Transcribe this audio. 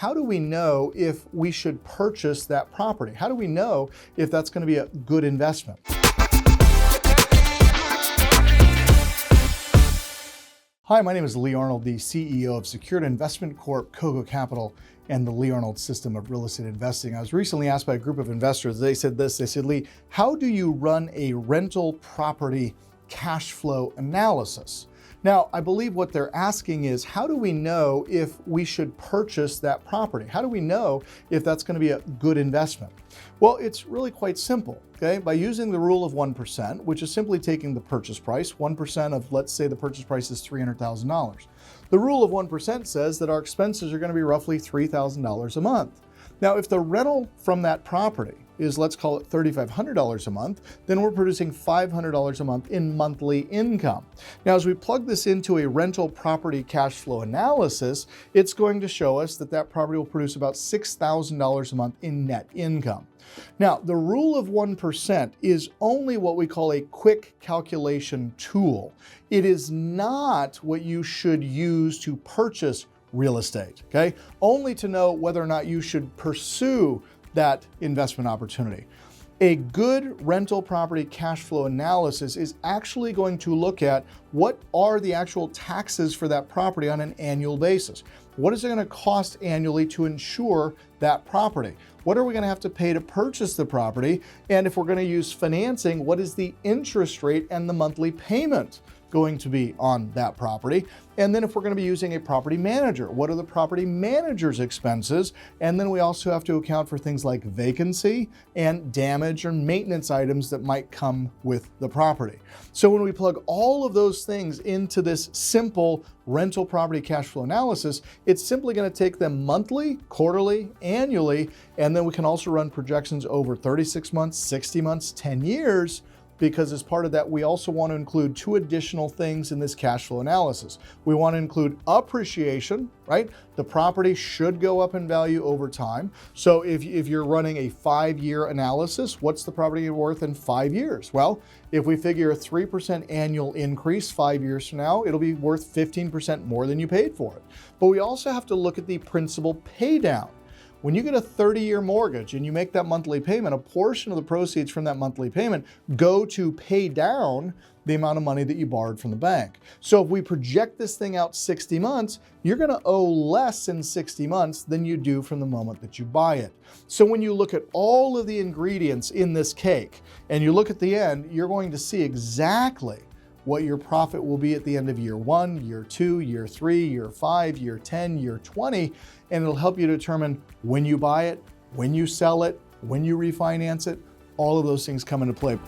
how do we know if we should purchase that property? How do we know if that's going to be a good investment? Hi, my name is Lee Arnold, the CEO of Secured Investment Corp, Coco Capital, and the Lee Arnold system of real estate investing. I was recently asked by a group of investors, they said, Lee, how do you run a rental property cash flow analysis? Now, I believe what they're asking is, how do we know if we should purchase that property? How do we know if that's going to be a good investment? Well, it's really quite simple, okay? By using the rule of 1%, which is simply taking the purchase price, 1% of, let's say the purchase price is $300,000. The rule of 1% says that our expenses are going to be roughly $3,000 a month. Now, if the rental from that property is, let's call it $3,500 a month, then we're producing $500 a month in monthly income. Now, as we plug this into a rental property cash flow analysis, it's going to show us that that property will produce about $6,000 a month in net income. Now, the rule of 1% is only what we call a quick calculation tool. It is not what you should use to purchase real estate, okay? Only to know whether or not you should pursue that investment opportunity. A good rental property cash flow analysis is actually going to look at what are the actual taxes for that property on an annual basis. What is it going to cost annually to insure that property? What are we going to have to pay to purchase the property? And if we're going to use financing, what is the interest rate and the monthly payment going to be on that property? And then if we're going to be using a property manager, what are the property manager's expenses? And then we also have to account for things like vacancy and damage or maintenance items that might come with the property. So when we plug all of those things into this simple rental property cash flow analysis, it's simply going to take them monthly, quarterly, annually, and then we can also run projections over 36 months, 60 months, 10 years, because as part of that, we also want to include two additional things in this cash flow analysis. We want to include appreciation, right? The property should go up in value over time. So if you're running a 5-year analysis, what's the property worth in 5 years? Well, if we figure a 3% annual increase 5 years from now, it'll be worth 15% more than you paid for it. But we also have to look at the principal pay down. When you get a 30-year mortgage and you make that monthly payment, a portion of the proceeds from that monthly payment go to pay down the amount of money that you borrowed from the bank. So if we project this thing out 60 months, you're going to owe less in 60 months than you do from the moment that you buy it. So when you look at all of the ingredients in this cake and you look at the end, you're going to see exactly what your profit will be at the end of year 1, year 2, year 3, year 5, year 10, year 20, and it'll help you determine when you buy it, when you sell it, when you refinance it. All of those things come into play.